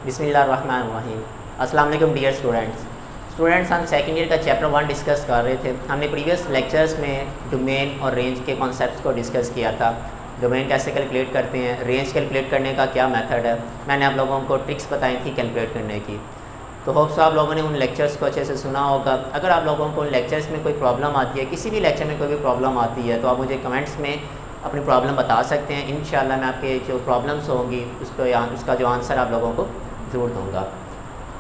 बिस्मिल्लाहिर्रहमानिर्रहीम। अस्सलाम वालेकुम डियर स्टूडेंट्स, हम सेकेंड ईयर का चैप्टर 1 डिस्कस कर रहे थे। हमने प्रीवियस लेक्चर्स में डोमेन और रेंज के कॉन्सेप्ट्स को डिस्कस किया था। डोमेन कैसे कैलकुलेट करते हैं, रेंज कैलकुलेट करने का क्या मेथड है, मैंने आप लोगों को ट्रिक्स बताई थी कैलकुलेट करने की। तो होप्स आप लोगों ने उन लेक्चर्स को अच्छे से सुना होगा। अगर आप लोगों को उन लेक्चर्स में कोई प्रॉब्लम आती है, किसी भी लेक्चर में कोई भी प्रॉब्लम आती है, तो आप मुझे कमेंट्स में अपनी प्रॉब्लम बता सकते हैं। इंशाल्लाह मैं आपके जो प्रॉब्लम्स होंगी उसका जो आंसर आप लोगों को ज़रूर दूँगा।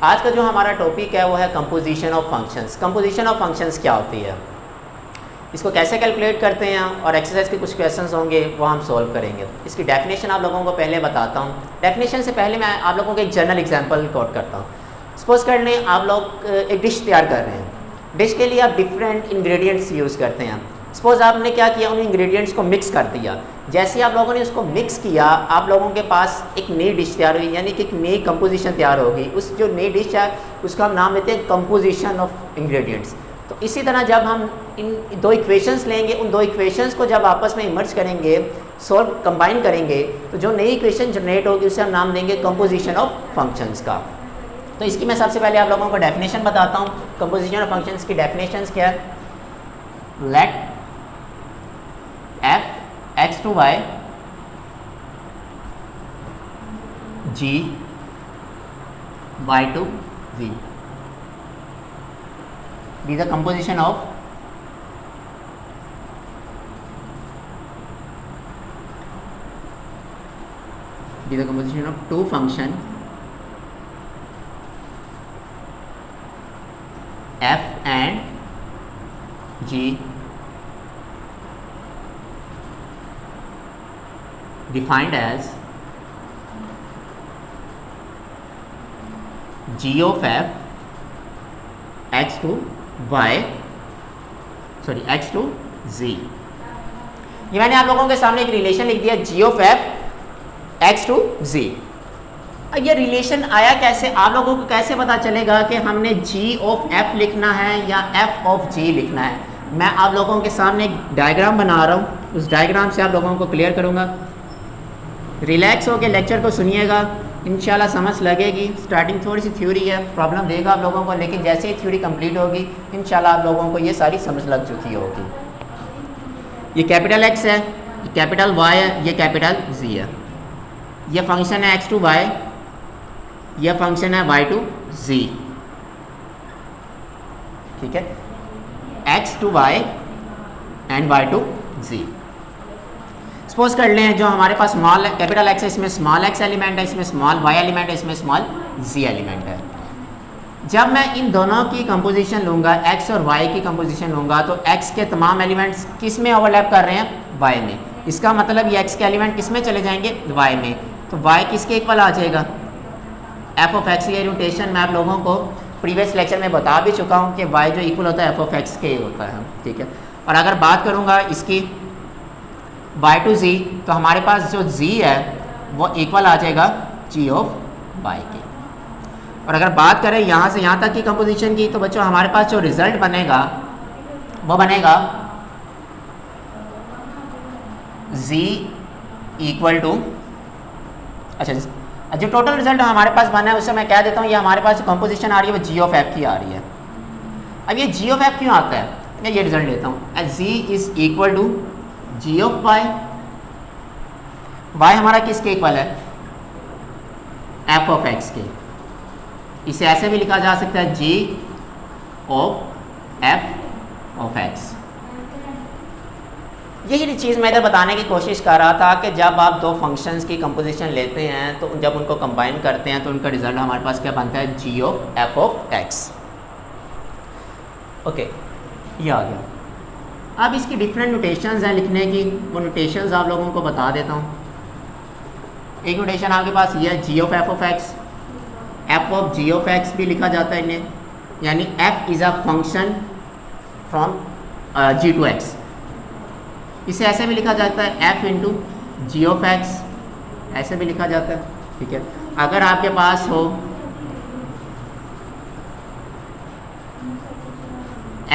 आज का जो हमारा टॉपिक है वो है composition of functions. Composition of functions क्या होती है, इसको कैसे कैलकुलेट करते हैं, और एक्सरसाइज के कुछ क्वेश्चंस होंगे वो हम सॉल्व करेंगे। इसकी डेफिनेशन आप लोगों को पहले बताता हूँ। डेफिनेशन से पहले मैं आप लोगों को एक जनरल एग्जांपल कोट करता हूँ। सपोज कर लें आप लोग एक डिश तैयार कर रहे हैं। डिश के लिए आप डिफरेंट इंग्रेडिएंट्स यूज़ करते हैं। सपोज़ आपने क्या किया, उन इंग्रेडिएंट्स को मिक्स कर दिया। जैसे ही आप लोगों ने उसको मिक्स किया, आप लोगों के पास एक नई डिश तैयार हुई, यानी कि एक नई कंपोजिशन तैयार होगी। उस जो नई डिश है उसका हम नाम लेते हैं कंपोजिशन ऑफ इंग्रेडिएंट्स। तो इसी तरह जब हम इन दो इक्वेशंस लेंगे, उन दो इक्वेशंस को जब आपस में इमर्ज करेंगे, सॉल्व कंबाइन करेंगे, तो जो नई इक्वेशन जनरेट होगी उसे हम नाम देंगे कंपोजिशन ऑफ फंक्शंस का। तो इसकी मैं सबसे पहले आप लोगों को डेफिनेशन बताता हूँ। कंपोजिशन ऑफ फंक्शंस की डेफिनेशंस क्या है? Let f x to y g y to z be the composition of two function f and g defined as g of f x to z। ये मैंने आप लोगों के सामने एक रिलेशन लिख दिया, g of f x to z। ये रिलेशन आया कैसे, आप लोगों को कैसे पता चलेगा कि हमने g of f लिखना है या f of g लिखना है? मैं आप लोगों के सामने एक डायग्राम बना रहा हूँ, उस डायग्राम से आप लोगों को क्लियर करूँगा। रिलैक्स होकर लेक्चर को सुनिएगा, इंशाल्लाह समझ लगेगी। स्टार्टिंग थोड़ी सी थ्योरी है, प्रॉब्लम देगा आप लोगों को, लेकिन जैसे ही थ्योरी कंप्लीट होगी इंशाल्लाह आप लोगों को ये सारी समझ लग चुकी होगी। ये कैपिटल X है, ये कैपिटल Y है, ये कैपिटल Z है। ये फंक्शन है X to Y, ये फंक्शन है Y to Z। ठीक है, X to Y and Y to Z। Suppose कर लें जो हमारे पास स्मॉल कैपिटल X है, इसमें स्मॉल x एलिमेंट है, इसमें स्मॉल y एलिमेंट है, इसमें स्मॉल z एलिमेंट है। जब मैं इन दोनों की कंपोजिशन लूँगा, x और y की कंपोजिशन लूँगा, तो x के तमाम एलिमेंट्स किस में ओवरलैप कर रहे हैं? y में। इसका मतलब ये x के एलिमेंट किस में चले जाएंगे? y में। तो y किसके इक्वल आ जाएगा? f of x। ये रोटेशन मैं आप लोगों को प्रीवियस लेक्चर में बता भी चुका हूँ कि y जो इक्वल होता है f of x के होता है। ठीक है, और अगर बात करूँगा इसकी y to z, तो हमारे पास जो z है वो इक्वल आ जाएगा g of y के। और अगर बात करें यहाँ से यहाँ तक की कंपोजिशन की, तो बच्चों हमारे पास जो रिजल्ट बनेगा वो बनेगा z इक्वल टू, अच्छा जो टोटल रिजल्ट हमारे पास बना है उसे मैं कह देता हूँ, ये हमारे पास जो कंपोजिशन आ रही है वो g of f की आ रही है। अब ये g of f क्यों आता है, मैं ये रिजल्ट लेता हूँ। z is equal to g of y। y हमारा किसके इक्वल है? f of x के। इसे ऐसे भी लिखा जा सकता है g of f of x। यही चीज़ मैं इधर बताने की कोशिश कर रहा था कि जब आप दो फंक्शंस की कंपोजिशन लेते हैं तो जब उनको कंबाइन करते हैं तो उनका रिजल्ट हमारे पास क्या बनता है? g of f of x। Okay, ये आ गया। अब इसकी डिफरेंट नोटेशंस हैं लिखने की, वो नोटेशंस आप लोगों को बता देता हूँ। एक नोटेशन आपके पास ये है g of f of x। f of g of x भी लिखा जाता है इन्हें, यानी f is a function from g to x। इसे ऐसे भी लिखा जाता है f into g of x, ऐसे भी लिखा जाता है। ठीक है, अगर आपके पास हो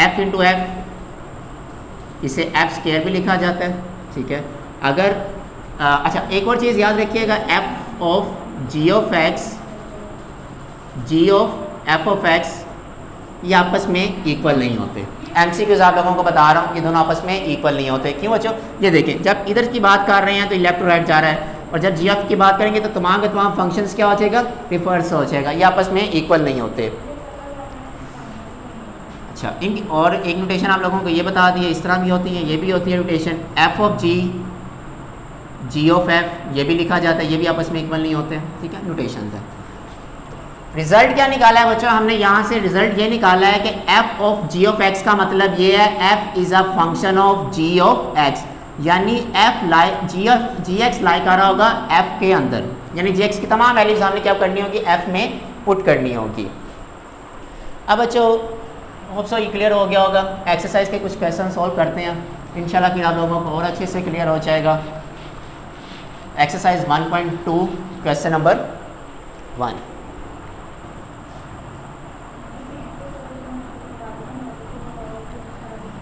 f इंटू एफ, इसे एफ स्क्वायर भी लिखा जाता है। ठीक है, अगर अच्छा एक और चीज़ याद रखिएगा, F of ji of X G of F of X ये आपस में इक्वल नहीं होते। एमसीक्यूज आप लोगों को बता रहा हूँ कि दोनों आपस में इक्वल नहीं होते। क्यों बच्चों? ये देखें, जब इधर की बात कर रहे हैं तो लेफ्ट टू राइट जा रहा है, और जब जी एफ की बात करेंगे तो तमाम के तमाम फंक्शंस क्या हो जाएगा? रिवर्स हो जाएगा, ये आपस में इक्वल नहीं होते। अच्छा, इनकी और एक नोटेशन आप लोगों को ये बता दी है, इस तरह भी होती है, ये भी होती है notation F of G, G of F, ये भी लिखा जाता है, ये भी आपस में इक्वल नहीं होते। ठीक है, नोटेशन है। रिजल्ट क्या निकाला है बच्चों? हमने यहाँ से रिजल्ट ये निकाला है कि F of ji of x का मतलब ये है F is a function of ji of X, यानी F like G X like आ रहा होगा एफ के अंदर, यानी जी एक्स की तमाम वैल्यूज हमने क्या करनी होगी? एफ में पुट करनी होगी। अब बच्चों होप सो ये क्लियर हो गया होगा। एक्सरसाइज के कुछ क्वेश्चन सॉल्व करते हैं, इंशाल्लाह फिर आप लोगों को और अच्छे से क्लियर हो जाएगा। Exercise 1.2 question number 1।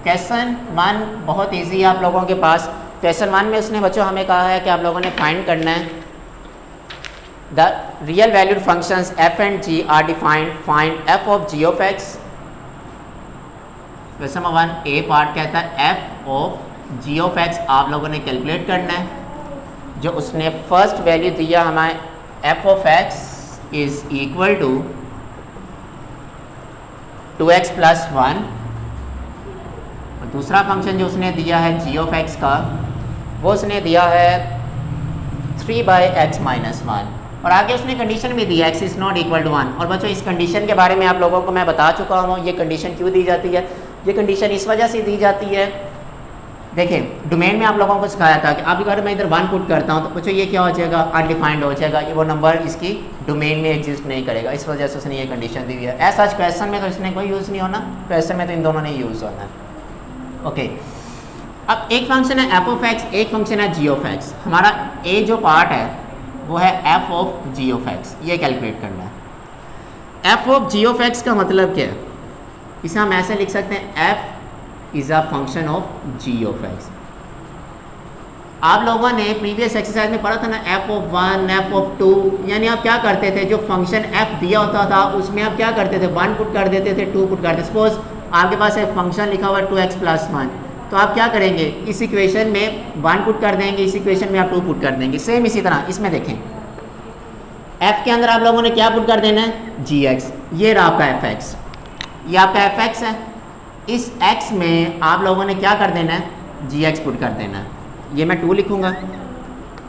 क्वेश्चन 1 बहुत इजी है आप लोगों के पास। क्वेश्चन 1 में उसने बच्चों हमें कहा है कि आप लोगों ने फाइंड करना है the real valued functions F and G are defined, find F of ji of X. Question number 1 A part कहता है F of ji of x आप लोगों ने कैलकुलेट करना है। जो उसने फर्स्ट वैल्यू दिया हमें F of X is equal to 2x + 1, और दूसरा फंक्शन जो उसने दिया है जी ऑफ एक्स का वो उसने दिया है 3/x - 1, और आगे उसने कंडीशन भी दी है x is not equal to 1। और बच्चों इस कंडीशन के बारे में आप लोगों को मैं बता चुका हूँ, ये कंडीशन क्यों दी जाती है। ये कंडीशन इस वजह से दी जाती है, देखें डोमेन में आप लोगों को सिखाया था कि अब अगर मैं इधर 1 पुट करता हूँ तो बच्चों ये क्या हो जाएगा? अनडिफाइंड हो जाएगा, ये वो नंबर इसकी डोमेन में एग्जिस्ट नहीं करेगा। इस वजह से उसने ये कंडीशन दी हुई है। ऐसा क्वेश्चन में तो इसने कोई यूज़ नहीं होना, क्वेश्चन में तो इन दोनों ने यूज़ होना है। ओके, अब एक फंक्शन है एफ ऑफ एक्स, एक फंक्शन है जी ऑफ एक्स। हमारा ए जो पार्ट है वो है F of ji of X, ये कैलकुलेट करना है। F of ji of x का मतलब क्या है? इसे हम ऐसे लिख सकते हैं f is a function of ji of x. आप लोगों ने प्रीवियस एक्सरसाइज में पढ़ा था ना एफ ऑफ 1, एफ ऑफ 2, यानी आप क्या करते थे? जो फंक्शन एफ दिया होता था उसमें आप क्या करते थे? 1 पुट कर देते थे, 2 पुट करते थे। सपोज आपके पास एक फंक्शन लिखा हुआ है 2x + 1, तो आप क्या करेंगे? इस इक्वेशन में 1 पुट कर देंगे, इस इक्वेशन में आप 2 पुट कर देंगे। सेम इसी तरह इसमें देखें f के अंदर आप लोगों ने क्या पुट कर देना है? gx, ये रहा आपका fx, ये आपका fx है। इस x में आप लोगों ने क्या कर देना है? gx पुट कर देना है। ये मैं 2 लिखूँगा,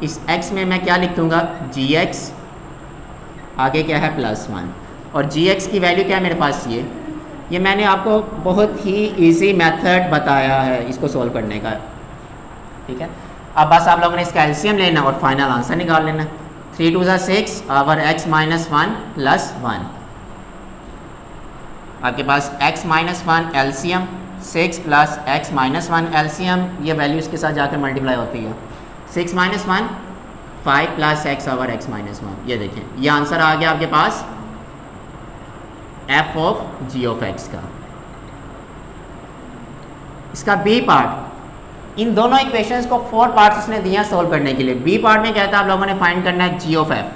इस x में मैं क्या लिख दूँगा? gx, आगे क्या है? +1, और gx की वैल्यू क्या है मेरे पास? ये मैंने आपको बहुत ही इजी मेथड बताया है इसको सॉल्व करने का। ठीक है, अब बस आप लोगों ने इसका एलसीएम लेना और फाइनल आंसर निकाल लेना। 3 × 2 = 6 और x - 1 + 1, आपके पास x - 1 एलसीएम, 6 + x - 1 एलसीएम, ये वैल्यू इसके साथ जाकर मल्टीप्लाई होती है। 6 - 1 5 + x और x - 1, ये देखें ये आंसर आ गया आपके पास F of ji of x का। इसका बी पार्ट, इन दोनों इक्वेशंस को 4 पार्ट्स उसने दिया सॉल्व करने के लिए। बी पार्ट में कहता है आप लोगों ने फाइंड करना है G of F.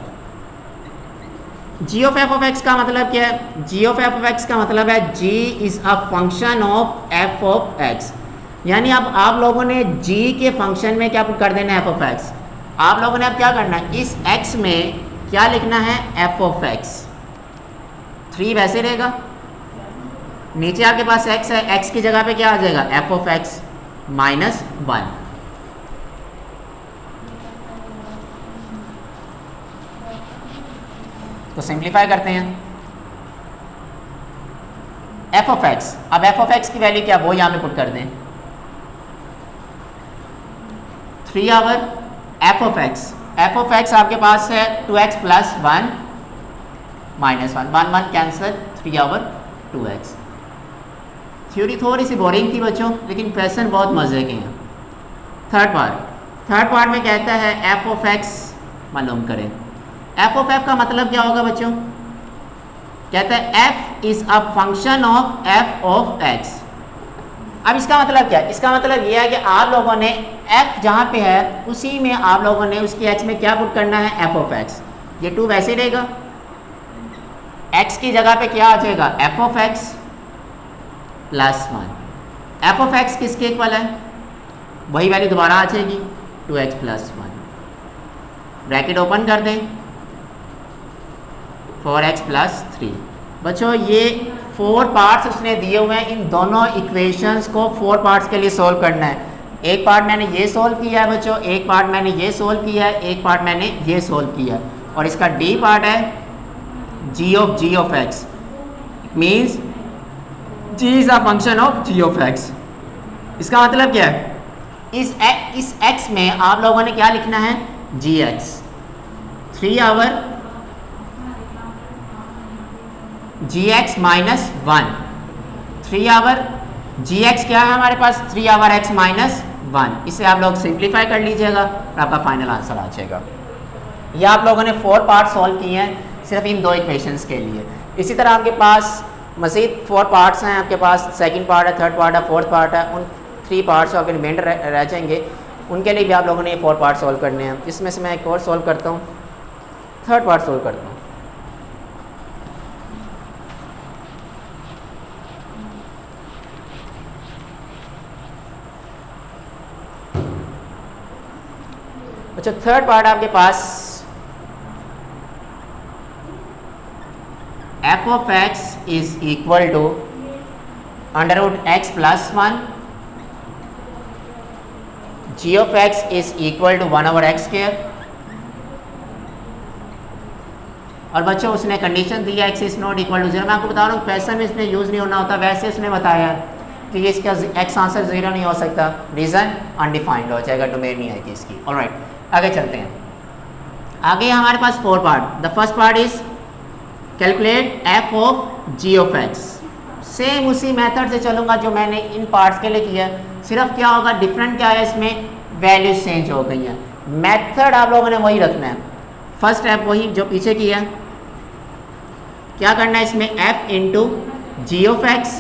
G of F of x का मतलब क्या है? G of F of x का मतलब है G is a function of F of X, यानी अब आप लोगों ने जी के फंक्शन में क्या पुट कर देना है? F of x. आप लोगों ने अब क्या करना है? इस एक्स में क्या लिखना है? F of x. 3 वैसे रहेगा, नीचे आपके पास x है, x की जगह पे क्या आ जाएगा? F of x -1। तो सिंप्लीफाई करते हैं एफ ऑफ एक्स। अब एफ ऑफ एक्स की वैल्यू क्या वो यहाँ पे पुट कर दें। 3 over f of x, f of x आपके पास है 2x + 1 - 1, 1 1 cancel, 3 our 2x। Theory थोड़ी सी बोरिंग थी बच्चों, लेकिन क्वेश्चन बहुत मज़े के हैं। थर्ड पार्ट में कहता है एफ ऑफ एक्स मालूम करें। एफ ऑफ एफ का मतलब क्या होगा बच्चों? कहता है F is a function of F of x. अब इसका मतलब क्या है? इसका मतलब ये है कि आप लोगों ने एफ जहाँ पे है उसी में आप लोगों ने उसकी एक्स में क्या पुट करना है? F of X. ये 2 वैसे रहेगा, x की जगह पे क्या आ जाएगा f of x plus 1। F of x किसके इक्वल है, वही वैल्यू दोबारा आ जाएगी 2x प्लस 1। ब्रैकेट ओपन कर दें 4x प्लस 3। बच्चों ये 4 पार्ट्स उसने दिए हुए हैं, इन दोनों इक्वेशंस को 4 पार्ट्स के लिए सोल्व करना है। एक पार्ट मैंने ये सोल्व किया है बच्चों, एक पार्ट मैंने ये सोल्व किया है, एक पार्ट मैंने ये सोल्व किया है, और इसका डी पार्ट है g of x। Means g is a function of g of x। इसका मतलब क्या है, इस x में आप लोगों ने क्या लिखना है gx 3 over gx minus 1। 3 over gx क्या है हमारे पास 3 आवर x माइनस 1। इसे आप लोग सिंप्लीफाई कर लीजिएगा और आपका फाइनल आंसर आ जाएगा। ये आप लोगों ने 4 पार्ट सॉल्व किए हैं सिर्फ इन 2 इक्वेशंस के लिए। इसी तरह आपके पास मज़ीद 4 पार्ट्स हैं, आपके पास सेकंड पार्ट है, थर्ड पार्ट है, फोर्थ पार्ट है। उन 3 पार्ट्स आपके रिमाइंडर रह जाएंगे, उनके लिए भी आप लोगों ने ये 4 पार्ट सॉल्व करने हैं। इसमें से मैं एक और सॉल्व करता हूँ, थर्ड पार्ट सॉल्व करता हूँ। अच्छा, थर्ड पार्ट आपके पास F of X is equal to under root x plus 1, G of X is equal to 1 over X square. और बच्चों उसने कंडीशन दी है X is not equal to 0। मैं आपको बता रहा हूँ क्वेश्चन में इसने यूज़ नहीं होना होता, वैसे उसने बताया कि इसका एक्स आंसर 0 नहीं हो सकता, रीज़न अनडिफाइंड हो जाएगा, डोमेन नहीं आएगी इसकी। ऑलराइट, आगे चलते हैं। आगे हमारे पास 4 part. The first part is calculate f of ji of x. Same उसी मेथड से चलूँगा जो मैंने इन पार्ट्स के लिए किया, सिर्फ क्या होगा डिफरेंट क्या है, इसमें वैल्यूज चेंज हो गई हैं। मेथड आप लोगों ने वही रखना है, फर्स्ट स्टेप वही जो पीछे किया। क्या करना है इसमें f into g of x.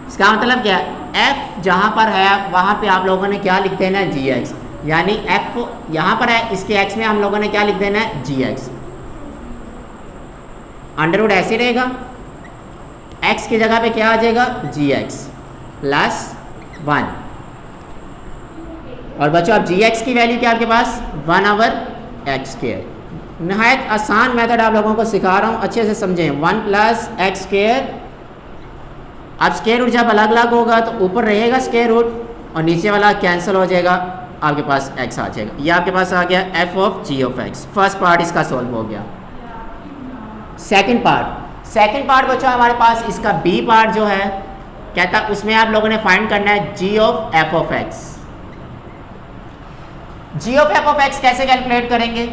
इसका मतलब क्या है, एफ जहाँ पर है वहाँ पे आप लोगों ने क्या लिख देना है जी एक्स, यानी एफ यहाँ पर है, इसके एक्स में हम लोगों ने क्या लिख देना है जी एक्स। अंडर रूट ऐसे रहेगा, एक्स की जगह पे क्या आ जाएगा जी एक्स प्लस 1। और बच्चों अब जी एक्स की वैल्यू क्या आपके पास 1 ओवर एक्स स्क्वायर। नहायत आसान मेथड आप लोगों को सिखा रहा हूँ, अच्छे से समझें। 1 प्लस एक्स स्क्वायर। अब स्क्वायर रूट जब अलग अलग होगा तो ऊपर रहेगा स्क्वायर रूट और नीचे वाला कैंसिल हो जाएगा, आपके पास x आ जाएगा। ये आपके पास आ गया f of g of x। First part इसका सॉल्व हो गया। सेकंड पार्ट बच्चों हमारे पास इसका b पार्ट जो है कहता है उसमें आप लोगों ने फाइंड करना है g of f of x। g of f of x कैसे कैलकुलेट करेंगे,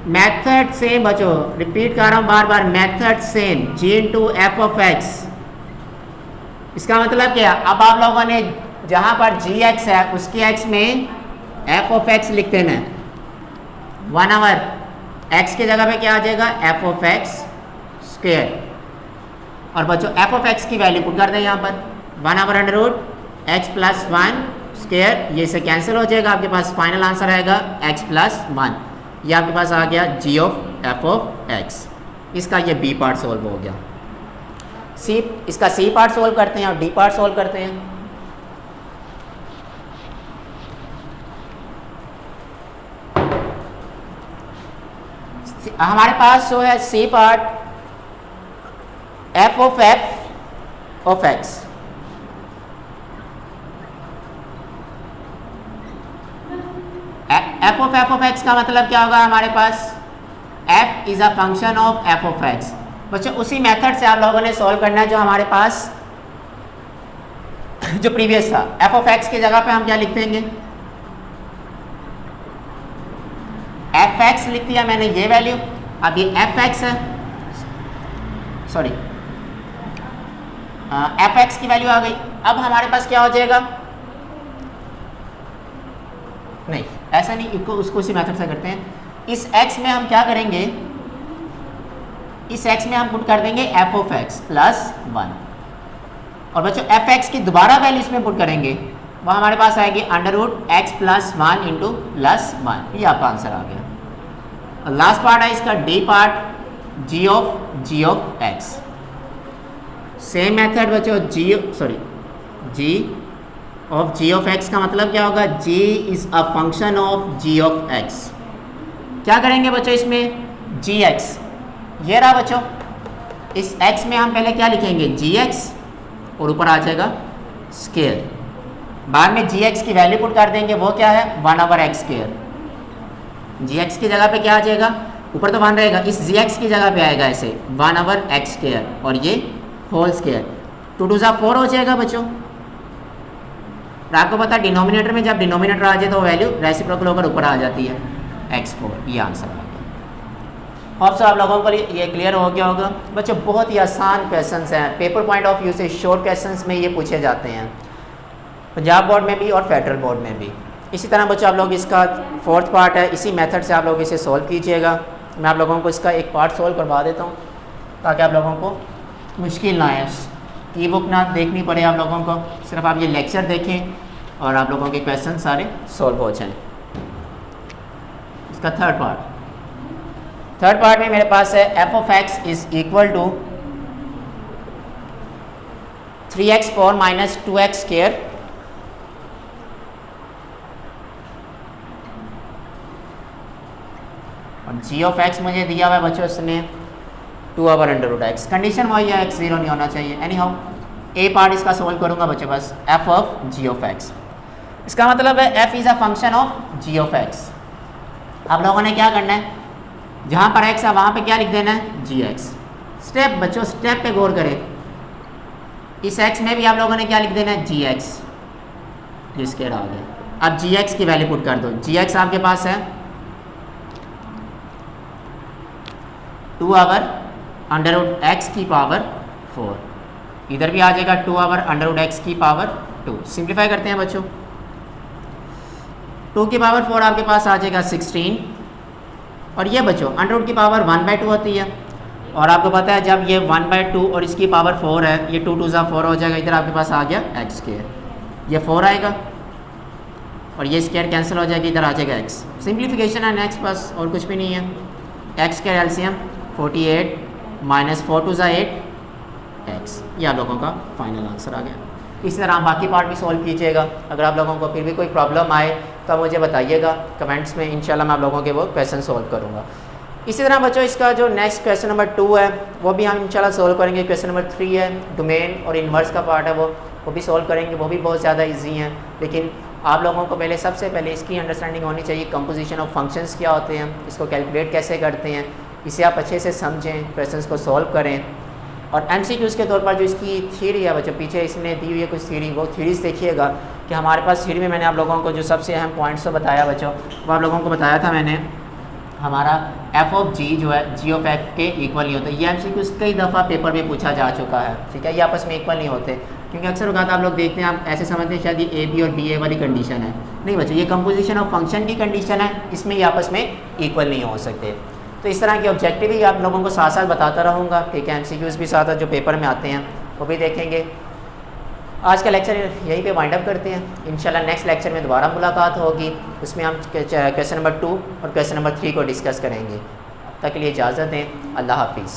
मेथड सेम बच्चों, रिपीट कर रहा हूँ बार बार, method same, g into F of x। इसका मतलब क्या, अब आप लोगों ने जहाँ पर gx है उसके x में f ऑफ x लिख देना है। 1 ओवर x की जगह पे क्या आ जाएगा f ऑफ x स्क्वायर। और बच्चों f ऑफ x की वैल्यू पुट कर दें यहाँ पर 1 over under root x plus 1 square. ये से कैंसिल हो जाएगा, आपके पास फाइनल आंसर आएगा x प्लस 1। ये आपके पास आ गया g of f of x। इसका ये b पार्ट सोल्व हो गया। इसका c पार्ट सोल्व करते हैं और d पार्ट सोल्व करते हैं। हमारे पास जो है C part f of x. F of x का मतलब क्या होगा हमारे पास, f is a function of F of x. बच्चों उसी मेथड से आप लोगों ने सॉल्व करना है जो हमारे पास जो प्रीवियस था। एफ ऑफ एक्स की जगह पे हम क्या लिख देंगे, एफ एक्स लिख दिया मैंने ये वैल्यू। अब ये एफ एक्स है, सॉरी एफ एक्स की वैल्यू आ गई। अब हमारे पास क्या हो जाएगा, नहीं ऐसा नहीं, इसको उसको उसी मेथड से करते हैं। इस x में हम क्या करेंगे, इस x में हम पुट कर देंगे एफ ऑफ एक्स प्लस 1। और बच्चों एफ एक्स की दोबारा वैल्यू इसमें पुट करेंगे, वो हमारे पास आएगी under root x plus 1 into plus 1। ये आपका आंसर आ गया। और लास्ट पार्ट है इसका D part. G of x. Same method बच्चों जी ऑफ एक्स का मतलब क्या होगा, g is a function of g of x। क्या करेंगे बच्चों इसमें, gx, ये रहा बच्चों, इस x में हम पहले क्या लिखेंगे, gx, और ऊपर आ जाएगा स्केयर। बाद में gx की वैल्यू पुट कर देंगे, वो क्या है 1/x स्केयर। gx की जगह पे क्या आ जाएगा, ऊपर तो 1 रहेगा, इस gx की जगह पे आएगा ऐसे 1/x स्केयर, और ये होल स्केयर। 2 2 4 हो जाएगा बच्चों। और आपको पता है डिनोमिनेटर में जब डिनोमिनेटर आ जाए तो वैल्यू रेसिप्रोकल होकर ऊपर आ जाती है x4। ये आंसर आ गया। होप सो आप लोगों को ये क्लियर हो गया होगा बच्चों। बहुत ही आसान क्वेश्चंस हैं, पेपर पॉइंट ऑफ व्यू से शॉर्ट क्वेश्चंस में ये पूछे जाते हैं, पंजाब बोर्ड में भी और फेडरल बोर्ड में भी। इसी तरह बच्चों आप लोग इसका 4th पार्ट है, इसी मेथड से आप लोग इसे सॉल्व कीजिएगा। मैं आप लोगों को इसका एक पार्ट सॉल्व करवा देता हूँ ताकि आप लोगों को मुश्किल ना आए, ई बुक ना देखनी पड़े आप लोगों को, सिर्फ आप ये लेक्चर देखें और आप लोगों के क्वेश्चन सारे सॉल्व हो जाएं। इसका थर्ड पार्ट में मेरे पास है f of x is equal to 3x4 minus 2x square और g ऑफ x मुझे दिया हुआ है बच्चों इसने 2/√x। कंडीशन वही है, x 0 नहीं होना चाहिए। एनी हाउ ए पार्ट इसका सोल्व करूंगा बच्चों, बस f of g of x। इसका मतलब है f is a function of g of x। आप लोगों ने क्या करना है, जहाँ पर x है वहाँ पे क्या लिख देना है, gx। स्टेप बच्चों, स्टेप पे गौर करें। इस x में भी आप लोगों ने क्या लिख देना है, gx, जिसके आ गया। अब gx की वैल्यू पुट कर दो। gx आपके पास है 2/√x की पावर 4, इधर भी आ जाएगा 2/√x की पावर 2। सिंप्लीफाई करते हैं बच्चों, 2 की पावर 4 आपके पास आ जाएगा 16, और ये बच्चों अंडर रूट की पावर 1/2 होती है, और आपको पता है जब ये 1/2 और इसकी पावर 4 है, ये 2 2 4 हो जाएगा। इधर आपके पास आ गया x स्क्वायर, ये 4 आएगा और ये स्क्वायर कैंसिल हो जाएगा, इधर आ जाएगा x। सिंप्लीफिकेशन है नेक्स्ट, बस और कुछ भी नहीं है। x का एलसीएम 48 माइनस 4 2 8 x, ये आप लोगों का फाइनल आंसर आ गया। इसी तरह आप बाकी पार्ट भी सॉल्व कीजिएगा। अगर आप लोगों को फिर भी कोई प्रॉब्लम आए तो आप मुझे बताइएगा कमेंट्स में, इंशाल्लाह मैं आप लोगों के वो क्वेश्चन सॉल्व करूँगा। इसी तरह बच्चों इसका जो नेक्स्ट क्वेश्चन नंबर 2 है वो भी हम इंशाल्लाह सॉल्व करेंगे। क्वेश्चन नंबर 3 है, डोमेन और इन्वर्स का पार्ट है, वो भी सॉल्व करेंगे। वो भी बहुत ज़्यादा ईजी हैं, लेकिन आप लोगों को पहले सबसे पहले इसकी अंडरस्टैंडिंग होनी चाहिए, कंपोजिशन ऑफ फंक्शंस क्या होते हैं, इसको कैलकुलेट कैसे करते हैं, इसे आप अच्छे से समझें, क्वेश्चंस को सॉल्व करें। और एमसीक्यूज़ के तौर पर जो इसकी थ्योरी है बच्चों, पीछे इसने दी हुई है कुछ थ्योरी, वो थ्योरीज देखिएगा कि हमारे पास थ्योरी में मैंने आप लोगों को जो सबसे अहम पॉइंट्स तो बताया बच्चों, वो आप लोगों को बताया था मैंने। हमारा f ऑफ g जो है g ऑफ f के इक्वल नहीं होता। ये एमसीक्यूज़ कई दफ़ा पेपर में पूछा जा चुका है, ठीक है। ये आपस में इक्वल नहीं होते, क्योंकि अक्सर वक्त आप लोग देखते हैं, आप ऐसे समझते हैं शायद ये a b और b a वाली कंडीशन है। नहीं बच्चों, ये कंपोजिशन ऑफ फंक्शन की कंडीशन है, इसमें ये आपस में इक्वल नहीं हो सकते। तो इस तरह के ऑब्जेक्टिव ही आप लोगों को साथ साथ बताता रहूँगा, ठीक है। एमसीक्यूज़ भी साथ साथ जो पेपर में आते हैं वो भी देखेंगे। आज का लेक्चर यहीं पे वाइंड अप करते हैं। इंशाल्लाह नेक्स्ट लेक्चर में दोबारा मुलाकात होगी, उसमें हम क्वेश्चन नंबर 2 और क्वेश्चन नंबर 3 को डिस्कस करेंगे। तब तक के लिए इजाज़त दें, अल्लाह हाफिज़।